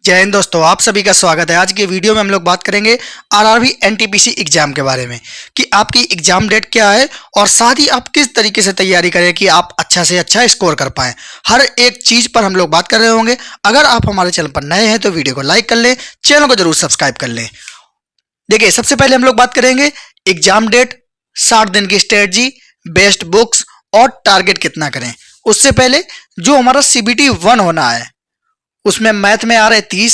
जय हिंद दोस्तों, आप सभी का स्वागत है। आज के वीडियो में हम लोग बात करेंगे आरआरबी एनटीपीसी एग्जाम के बारे में कि आपकी एग्जाम डेट क्या है और साथ ही आप किस तरीके से तैयारी करें कि आप अच्छा से अच्छा स्कोर कर पाएं। हर एक चीज पर हम लोग बात कर रहे होंगे। अगर आप हमारे चैनल पर नए हैं तो वीडियो को लाइक कर लें, चैनल को जरूर सब्सक्राइब कर लें। देखिए, सबसे पहले हम लोग बात करेंगे एग्जाम डेट, 60 दिन की स्ट्रेटजी, बेस्ट बुक्स और टारगेट कितना करें। उससे पहले जो हमारा सीबीटी 1 होना है उसमें मैथ में आ रहे 30,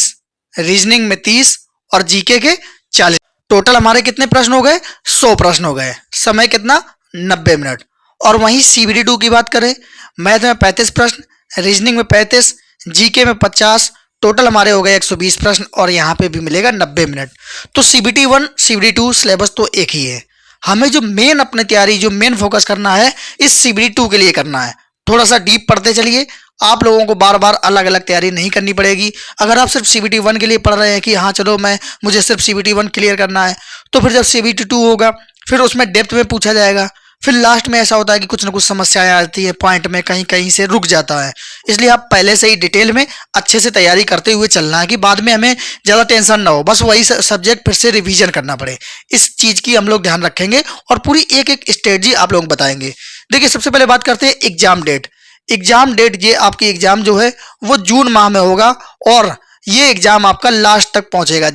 रीजनिंग में 30 और जीके के 40। टोटल हमारे कितने प्रश्न हो गए? 100 प्रश्न हो गए। समय कितना? 90 मिनट। और वहीं सीबीटी 2 की बात करें, मैथ में 35 प्रश्न, रीजनिंग में 35, जीके में 50। टोटल हमारे हो गए 120 प्रश्न और यहाँ पे भी मिलेगा 90 मिनट। तो सीबीटी 1 सीबीटी 2 सिलेबस तो एक ही है। हमें जो मेन अपनी तैयारी, जो मेन फोकस करना है इस सीबीटी 2 के लिए करना है। थोड़ा सा डीप पढ़ते चलिए, आप लोगों को बार बार अलग अलग तैयारी नहीं करनी पड़ेगी। अगर आप सिर्फ सीबीटी 1 के लिए पढ़ रहे हैं कि हाँ चलो मुझे सिर्फ सीबीटी 1 क्लियर करना है, तो फिर जब सीबीटी 2 होगा फिर उसमें डेप्थ में पूछा जाएगा। फिर लास्ट में ऐसा होता है कि कुछ ना कुछ समस्याएं आती है, पॉइंट में कहीं कहीं से रुक जाता है। इसलिए आप पहले से ही डिटेल में अच्छे से तैयारी करते हुए चलना है कि बाद में हमें ज़्यादा टेंशन ना हो, बस वही सब्जेक्ट फिर से रिवीजन करना पड़े। इस चीज़ की हम लोग ध्यान रखेंगे और पूरी एक एक स्ट्रेटजी आप लोगों को बताएंगे। देखिए, सबसे पहले बात करते हैं एग्जाम डेट। एग्जाम डेट, ये आपकी एग्जाम जो है वो जून माह में होगा और ये एग्जाम आपका लास्ट तक पहुंचेगा।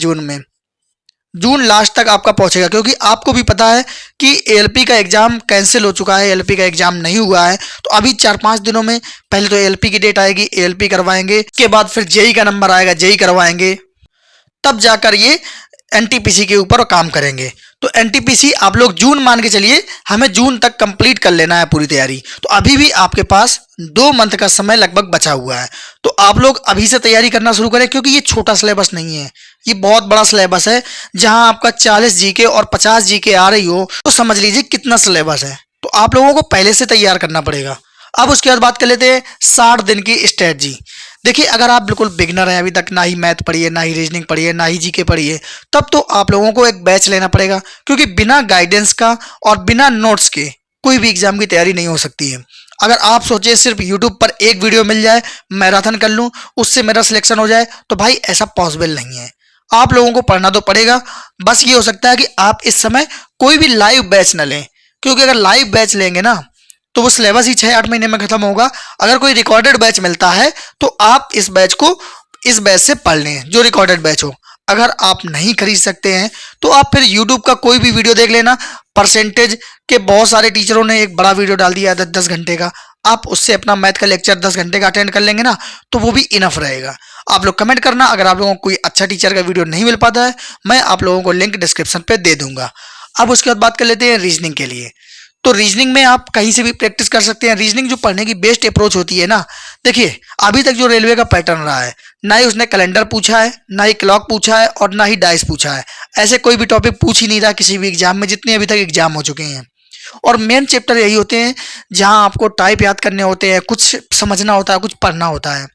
जून लास्ट तक आपका पहुंचेगा, क्योंकि आपको भी पता है कि एएलपी का एग्जाम कैंसिल हो चुका है, एएलपी का एग्जाम नहीं हुआ है। तो अभी 4-5 दिनों में पहले तो एएलपी की डेट आएगी, एएलपी करवाएंगे, उसके बाद फिर जेई का नंबर आएगा, जेई करवाएंगे, तब जाकर ये एनटीपीसी के ऊपर काम करेंगे। तो एनटीपीसी आप लोग जून मान के चलिए, हमें जून तक कंप्लीट कर लेना है पूरी तैयारी। तो अभी भी आपके पास 2 मंथ का समय लगभग बचा हुआ है। तो आप लोग अभी से तैयारी करना शुरू करें, क्योंकि ये छोटा सिलेबस नहीं है, ये बहुत बड़ा सिलेबस है। जहां आपका 40 जीके और 50 जीके आ रही हो तो समझ लीजिए कितना सिलेबस है। तो आप लोगों को पहले से तैयार करना पड़ेगा। अब उसके बाद बात कर लेते हैं 60 दिन की स्ट्रेटजी। देखिए, अगर आप बिल्कुल बिगनर हैं, अभी तक ना ही मैथ पढ़ी है, ना ही रीजनिंग पढ़ी है, ना ही जीके पढ़ी है, तब तो आप लोगों को एक बैच लेना पड़ेगा, क्योंकि बिना गाइडेंस का और बिना नोट्स के कोई भी एग्जाम की तैयारी नहीं हो सकती है। अगर आप सोचे सिर्फ यूट्यूब पर एक वीडियो मिल जाए, मैराथन कर लूँ, उससे मेरा सिलेक्शन हो जाए, तो भाई ऐसा पॉसिबल नहीं है। आप लोगों को पढ़ना तो पड़ेगा। बस ये हो सकता है कि आप इस समय कोई भी लाइव बैच न लें, क्योंकि अगर लाइव बैच लेंगे ना तो वो सिलेबस ही 6-8 महीने में खत्म होगा। अगर कोई रिकॉर्डेड बैच मिलता है तो आप इस बैच से पढ़ लें, जो रिकॉर्डेड बैच हो। अगर आप नहीं खरीद सकते हैं तो आप फिर यूट्यूब का कोई भी वीडियो देख लेना। परसेंटेज के बहुत सारे टीचरों ने एक बड़ा वीडियो डाल दिया है 10 घंटे का, आप उससे अपना मैथ का लेक्चर 10 घंटे का अटेंड कर लेंगे ना, तो वो भी इनफ रहेगा। आप लोग कमेंट करना अगर आप लोगों को कोई अच्छा टीचर का वीडियो नहीं मिल पाता है, मैं आप लोगों को लिंक डिस्क्रिप्शन पे दे दूंगा। अब उसके बाद बात कर लेते हैं रीजनिंग के लिए। तो रीजनिंग में आप कहीं से भी प्रैक्टिस कर सकते हैं। रीजनिंग जो पढ़ने की बेस्ट अप्रोच होती है ना, देखिए अभी तक जो रेलवे का पैटर्न रहा है, ना ही उसने कैलेंडर पूछा है, ना ही क्लॉक पूछा है और ना ही डाइस पूछा है। ऐसे कोई भी टॉपिक पूछ ही नहीं रहा किसी भी एग्जाम में, जितने अभी तक एग्जाम हो चुके हैं। और मेन चैप्टर यही होते हैं जहां आपको टाइप याद करने होते हैं, कुछ समझना होता है, कुछ पढ़ना होता है।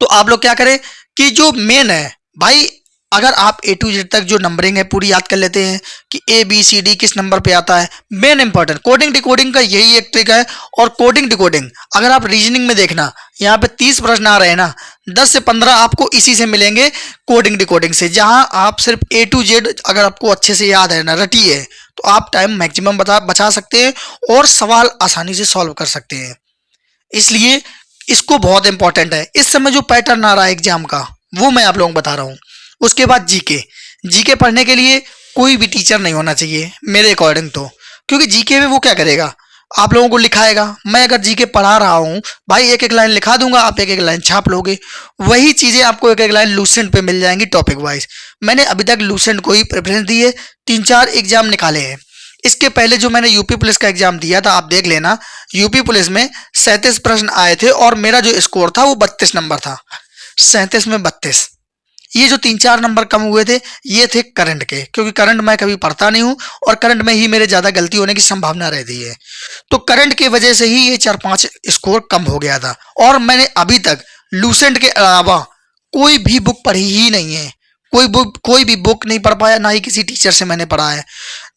तो आप लोग क्या करें कि जो मेन है भाई, अगर आप ए टू जेड तक जो नंबरिंग है पूरी याद कर लेते हैं कि ए बी सी डी किस नंबर पे आता है। मेन इंपॉर्टेंट कोडिंग डिकोडिंग का यही एक ट्रिक है। और कोडिंग डिकोडिंग अगर आप रीजनिंग में देखना, यहाँ पे 30 प्रश्न आ रहे हैं ना, 10 से 15 आपको इसी से मिलेंगे, कोडिंग डिकोडिंग से। जहां आप सिर्फ ए टू जेड अगर आपको अच्छे से याद है ना, रटी है, तो आप टाइम मैक्सिमम बचा सकते हैं और सवाल आसानी से सॉल्व कर सकते हैं। इसलिए इसको बहुत इंपॉर्टेंट है। इस समय जो पैटर्न आ रहा है एग्जाम का, वो मैं आप लोगों को बता रहा हूँ। उसके बाद जीके। जीके पढ़ने के लिए कोई भी टीचर नहीं होना चाहिए मेरे अकॉर्डिंग तो, क्योंकि जीके में वो क्या करेगा, आप लोगों को लिखाएगा। मैं अगर जीके पढ़ा रहा हूँ भाई, एक एक लाइन लिखा दूंगा, आप एक एक लाइन छाप लोगे। वही चीजें आपको एक एक लाइन लूसेंट पे मिल जाएंगी टॉपिक वाइज। मैंने अभी तक लूसेंट को ही प्रेफरेंस दी है, 3-4 एग्जाम निकाले हैं। इसके पहले जो मैंने यूपी पुलिस का एग्जाम दिया था, आप देख लेना, यूपी पुलिस में 37 प्रश्न आए थे और मेरा जो स्कोर था वो 32 नंबर था। 37 में 32। ये जो 3-4 नंबर कम हुए थे, ये थे करंट के, क्योंकि करंट मैं कभी पढ़ता नहीं हूँ और करंट में ही मेरे ज्यादा गलती होने की संभावना रहती है। तो करंट की वजह से ही ये 4-5 स्कोर कम हो गया था। और मैंने अभी तक लूसेंट के अलावा कोई भी बुक पढ़ी ही नहीं है। कोई भी बुक नहीं पढ़ पाया, ना ही किसी टीचर से मैंने पढ़ा है।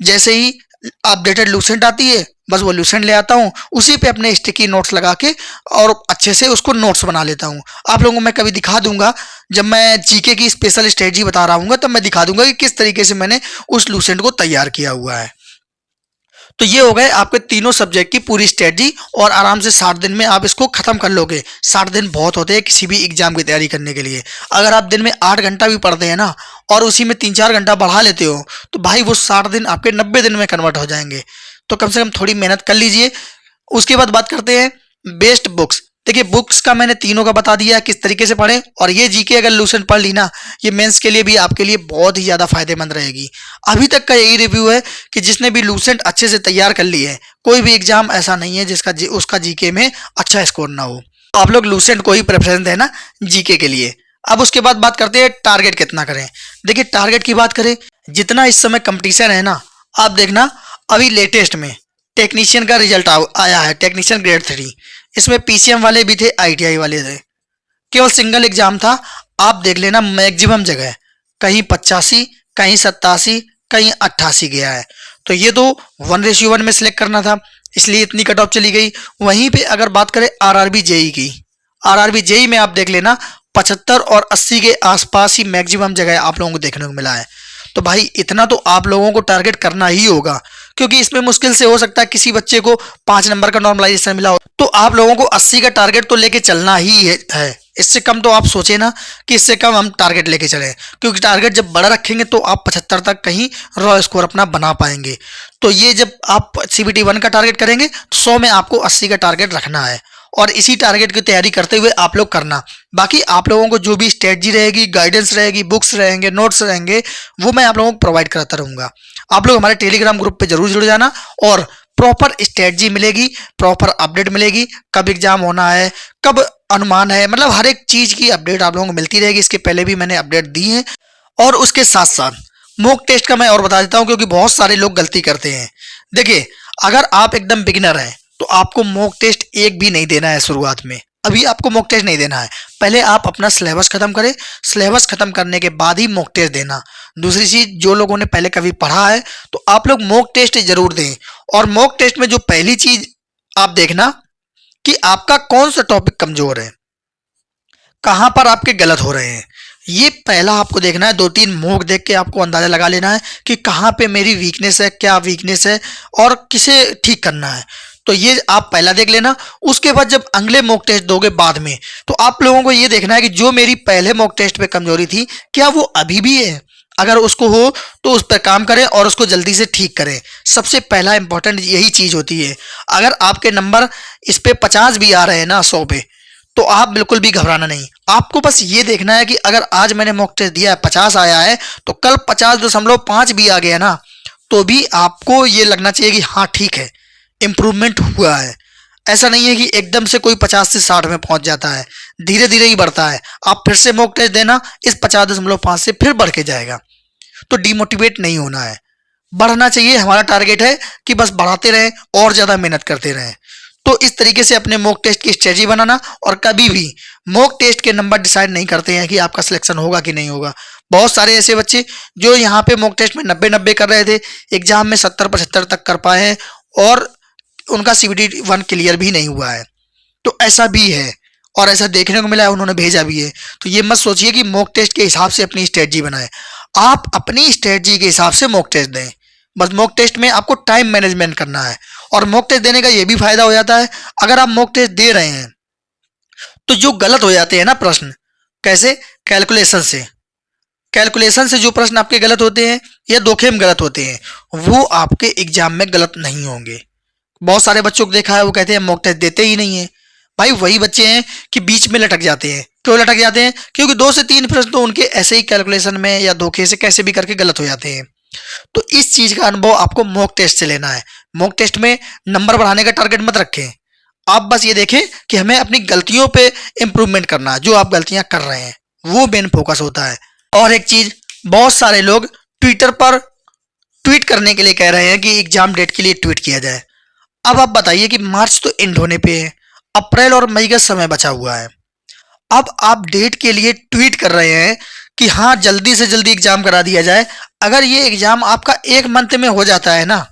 जैसे ही अपडेटेड लूसेंट आती है, बस वो लूसेंट ले आता हूँ, उसी पे अपने स्टिकी नोट्स लगा के और अच्छे से उसको नोट्स बना लेता हूँ। आप लोगों को मैं कभी दिखा दूंगा, जब मैं जीके की स्पेशल स्ट्रेटजी बता रहा हूँ तब मैं दिखा दूंगा कि किस तरीके से मैंने उस लूसेंट को तैयार किया हुआ है। तो ये हो गए आपके तीनों सब्जेक्ट की पूरी स्ट्रेटजी, और आराम से 60 दिन में आप इसको खत्म कर लोगे। 60 दिन बहुत होते हैं किसी भी एग्जाम की तैयारी करने के लिए। अगर आप दिन में 8 घंटा भी पढ़ते हैं ना, और उसी में 3-4 घंटा बढ़ा लेते हो, तो भाई वो 60 दिन आपके 90 दिन में कन्वर्ट हो जाएंगे। तो कम से कम थोड़ी मेहनत कर लीजिए। उसके बाद बात करते हैं बेस्ट बुक्स। देखिए, बुक्स का मैंने तीनों का बता दिया किस तरीके से पढ़ें, और ये जीके अगर लूसेंट पढ़ ली ना, ये मेंस के लिए भी आपके लिए बहुत ही ज़्यादा फायदेमंद रहेगी। अभी तक का यही रिव्यू है कि जिसने भी लूसेंट अच्छे से तैयार कर ली है, कोई भी एग्जाम ऐसा नहीं है जिसका उसका जीके में अच्छा स्कोर ना हो। तो आप लोग लूसेंट को ही प्रेफरेंस देना जीके के लिए। अब उसके बाद बात करते हैं टारगेट कितना करें। देखिए, टारगेट की बात करें, जितना इस समय कंपटीशन है ना, आप देखना अभी लेटेस्ट में टेक्नीशियन का रिजल्ट आया है, टेक्नीशियन ग्रेड 3। इसमें पीसीएम वाले भी थे, आईटीआई वाले थे। केवल सिंगल एग्जाम था। आप देख लेना, मैक्सिमम जगह कहीं 85, कहीं 87, कहीं 88 गया है। तो ये तो 1:1 में सिलेक्ट करना था, इसलिए इतनी कट ऑफ चली गई। वहीं पे अगर बात करें आरआरबी जेई की, आरआरबी जेई में आप देख लेना 75 और 80 के आसपास ही मैक्सिमम जगह आप लोगों को देखने को मिला है। तो भाई इतना तो आप लोगों को टारगेट करना ही होगा, क्योंकि इसमें मुश्किल से हो सकता है किसी बच्चे को 5 नंबर का नॉर्मलाइजेशन मिला हो। तो आप लोगों को 80 का टारगेट तो लेके चलना ही है। इससे कम तो आप सोचे ना कि इससे कम हम टारगेट लेके चलें, क्योंकि टारगेट जब बड़ा रखेंगे तो आप 75 तक कहीं रॉ स्कोर अपना बना पाएंगे। तो ये जब आप सीबीटी 1 का टारगेट करेंगे तो 100 में आपको 80 का टारगेट रखना है, और इसी टारगेट की तैयारी करते हुए आप लोग करना। बाकी आप लोगों को जो भी स्ट्रेटजी रहेगी, गाइडेंस रहेगी, बुक्स रहेंगे, नोट्स रहेंगे, वो मैं आप लोगों को प्रोवाइड कराता रहूँगा। आप लोग हमारे टेलीग्राम ग्रुप पे जरूर जुड़ जाना, और प्रॉपर स्ट्रेटजी मिलेगी, प्रॉपर अपडेट मिलेगी, कब एग्जाम होना है, कब अनुमान है, मतलब हर एक चीज़ की अपडेट आप लोगों को मिलती रहेगी। इसके पहले भी मैंने अपडेट दी है। और उसके साथ साथ मॉक टेस्ट का मैं और बता देता हूँ, क्योंकि बहुत सारे लोग गलती करते हैं। देखिए, अगर आप एकदम बिगिनर हैं तो आपको मॉक टेस्ट एक भी नहीं देना है शुरुआत में। अभी आपको मॉक टेस्ट नहीं देना है, पहले आप अपना सिलेबस खत्म करें। सिलेबस खत्म करने के बाद ही मॉक टेस्ट देना। दूसरी चीज, जो लोगों ने पहले कभी पढ़ा है तो आप लोग मॉक टेस्ट जरूर दें। और मॉक टेस्ट में जो पहली चीज आप देखना कि आपका कौन सा टॉपिक कमजोर है, कहां पर आपके गलत हो रहे हैं, ये पहला आपको देखना है। 2-3 मॉक देख के आपको अंदाजा लगा लेना है कि कहां पे मेरी वीकनेस है, क्या वीकनेस है, और किसे ठीक करना है। तो ये आप पहला देख लेना। उसके बाद जब अगले मॉक टेस्ट दोगे बाद में, तो आप लोगों को ये देखना है कि जो मेरी पहले मॉक टेस्ट पे कमजोरी थी, क्या वो अभी भी है। अगर उसको हो तो उस पर काम करें और उसको जल्दी से ठीक करें। सबसे पहला इंपॉर्टेंट यही चीज होती है। अगर आपके नंबर इस पे 50 भी आ रहे हैं ना 100 पे, तो आप बिल्कुल भी घबराना नहीं। आपको बस ये देखना है कि अगर आज मैंने मॉक टेस्ट दिया है 50 आया है, तो कल 50.5 भी आ गया ना, तो भी आपको ये लगना चाहिए कि हाँ ठीक है, इम्प्रूवमेंट हुआ है। ऐसा नहीं है कि एकदम से कोई 50 से 60 में पहुंच जाता है, धीरे धीरे ही बढ़ता है। आप फिर से मॉक टेस्ट देना, इस 50.5 से फिर बढ़ के जाएगा। तो डिमोटिवेट नहीं होना है, बढ़ना चाहिए। हमारा टारगेट है कि बस बढ़ाते रहें और ज़्यादा मेहनत करते रहें। तो इस तरीके से अपने मॉक टेस्ट की स्ट्रेटजी बनाना। और कभी भी मॉक टेस्ट के नंबर डिसाइड नहीं करते हैं कि आपका सिलेक्शन होगा कि नहीं होगा। बहुत सारे ऐसे बच्चे जो यहाँ पे मॉक टेस्ट में 90-90 कर रहे थे, एग्जाम में 70-75 तक कर पाए हैं, और उनका सीबीटी 1 क्लियर भी नहीं हुआ है। तो ऐसा भी है, और ऐसा देखने को मिला है, उन्होंने भेजा भी है। तो ये मत सोचिए कि मॉक टेस्ट के हिसाब से अपनी स्ट्रेटजी बनाए। आप अपनी स्ट्रेटजी के हिसाब से मॉक टेस्ट दें। बस मॉक टेस्ट में आपको टाइम मैनेजमेंट करना है। और मॉक टेस्ट देने का ये भी फायदा हो जाता है, अगर आप मॉक टेस्ट दे रहे हैं तो जो गलत हो जाते हैं ना प्रश्न, कैसे, कैलकुलेशन से, कैलकुलेशन से जो प्रश्न आपके गलत होते हैं या धोखे में गलत होते हैं, वो आपके एग्जाम में गलत नहीं होंगे। बहुत सारे बच्चों को देखा है, वो कहते हैं मॉक टेस्ट देते ही नहीं है। भाई वही बच्चे हैं कि बीच में लटक जाते हैं। क्यों लटक जाते हैं? क्योंकि 2 से 3 प्रश्न तो उनके ऐसे ही कैलकुलेशन में या धोखे से कैसे भी करके गलत हो जाते हैं। तो इस चीज का अनुभव आपको मॉक टेस्ट से लेना है। मॉक टेस्ट में नंबर बढ़ाने का टारगेट मत रखें। आप बस ये देखें कि हमें अपनी गलतियों पे इंप्रूवमेंट करना है। जो आप गलतियां कर रहे हैं वो मेन फोकस होता है। और एक चीज, बहुत सारे लोग ट्विटर पर ट्वीट करने के लिए कह रहे हैं कि एग्जाम डेट के लिए ट्वीट किया जाए। अब आप बताइए कि मार्च तो एंड होने पे है, अप्रैल और मई का समय बचा हुआ है। अब आप डेट के लिए ट्वीट कर रहे हैं कि हाँ जल्दी से जल्दी एग्जाम करा दिया जाए। अगर ये एग्जाम आपका 1 मंथ में हो जाता है ना,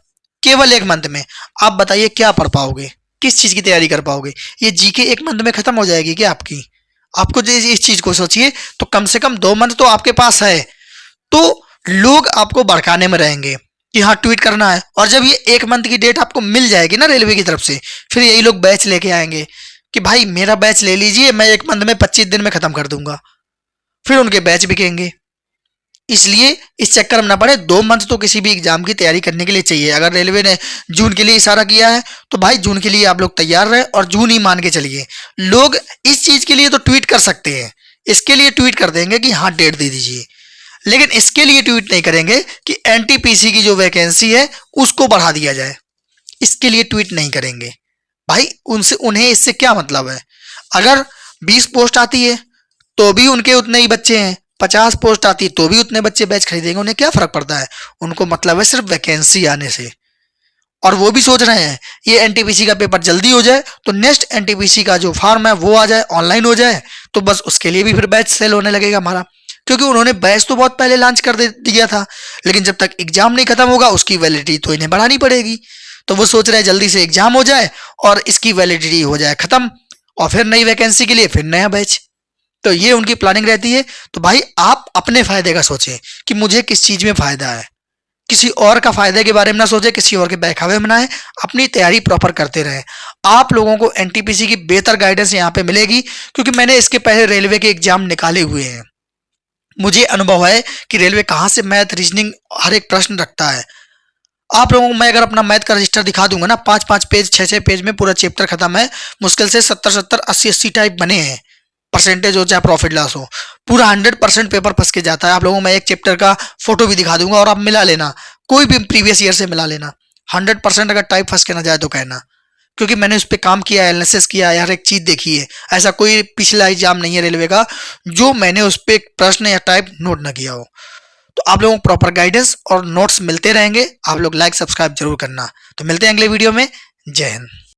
केवल 1 मंथ में। आप बताइए क्या पढ़ पाओगे? किस चीज़ की तैयारी कर पाओगे? ये जीके 1 मंथ में खत्म हो जाएगी क्या आपकी? आपको जो इस चीज़ को सोचिए, तो कम से कम 2 मंथ तो आपके पास है। तो लोग आपको भड़काने में रहेंगे कि हाँ ट्वीट करना है, और जब ये 1 मंथ की डेट आपको मिल जाएगी ना रेलवे की तरफ से, फिर यही लोग बैच लेके आएंगे कि भाई मेरा बैच ले लीजिए, मैं 1 मंथ में 25 दिन में खत्म कर दूंगा। फिर उनके बैच बिकेंगे। इसलिए इस चक्कर में ना पड़े, 2 मंथ तो किसी भी एग्जाम की तैयारी करने के लिए चाहिए। अगर रेलवे ने जून के लिए इशारा किया है तो भाई जून के लिए आप लोग तैयार रहे और जून ही मान के चलिए। लोग इस चीज के लिए तो ट्वीट कर सकते हैं, इसके लिए ट्वीट कर देंगे कि हाँ डेट दे दीजिए, लेकिन इसके लिए ट्वीट नहीं करेंगे कि एनटीपीसी की जो वैकेंसी है उसको बढ़ा दिया जाए। इसके लिए ट्वीट नहीं करेंगे। भाई उनसे, उन्हें इससे क्या मतलब है? अगर 20 पोस्ट आती है तो भी उनके उतने ही बच्चे हैं, 50 पोस्ट आती है तो भी उतने बच्चे बैच खरीदेंगे, उन्हें क्या फर्क पड़ता है? उनको मतलब है सिर्फ वैकेंसी आने से। और वो भी सोच रहे हैं ये एनटीपीसी का पेपर जल्दी हो जाए तो नेक्स्ट एनटीपीसी का जो फॉर्म है वो आ जाए, ऑनलाइन हो जाए, तो बस उसके लिए भी फिर बैच सेल होने लगेगा हमारा। क्योंकि उन्होंने बैच तो बहुत पहले लॉन्च कर दे दिया था, लेकिन जब तक एग्जाम नहीं खत्म होगा उसकी वैलिडिटी तो इन्हें बढ़ानी पड़ेगी। तो वो सोच रहे हैं जल्दी से एग्जाम हो जाए और इसकी वैलिडिटी हो जाए खत्म, और फिर नई वैकेंसी के लिए फिर नया बैच। तो ये उनकी प्लानिंग रहती है। तो भाई आप अपने फायदे का सोचें कि मुझे किस चीज में फायदा है, किसी और का फायदे के बारे में ना सोचे, किसी और के बहकावे में ना आए, अपनी तैयारी प्रॉपर करते रहे। आप लोगों को एनटीपीसी की बेहतर गाइडेंस यहाँ पे मिलेगी, क्योंकि मैंने इसके पहले रेलवे के एग्जाम निकाले हुए हैं। मुझे अनुभव है कि रेलवे कहाँ से मैथ रीजनिंग हर एक प्रश्न रखता है। आप लोगों को मैं अगर अपना मैथ का रजिस्टर दिखा दूंगा ना, 5-5 पेज 6-6 पेज में पूरा चैप्टर खत्म है। मुश्किल से 70-70 80-80 टाइप बने हैं, परसेंटेज हो चाहे प्रॉफिट लॉस हो, पूरा 100% पेपर फंस के जाता है। आप लोगों को मैं एक चैप्टर का फोटो भी दिखा दूंगा और आप मिला लेना, कोई भी प्रीवियस ईयर से मिला लेना। 100% अगर टाइप फंस के ना जाए तो कहना, क्योंकि मैंने उस पर काम किया है, एनालिसिस किया है, हर एक चीज देखी है। ऐसा कोई पिछला एग्जाम नहीं है रेलवे का जो मैंने उस पर प्रश्न या टाइप नोट ना किया हो। तो आप लोगों को प्रॉपर गाइडेंस और नोट्स मिलते रहेंगे। आप लोग लाइक सब्सक्राइब जरूर करना। तो मिलते हैं अगले वीडियो में। जय हिंद।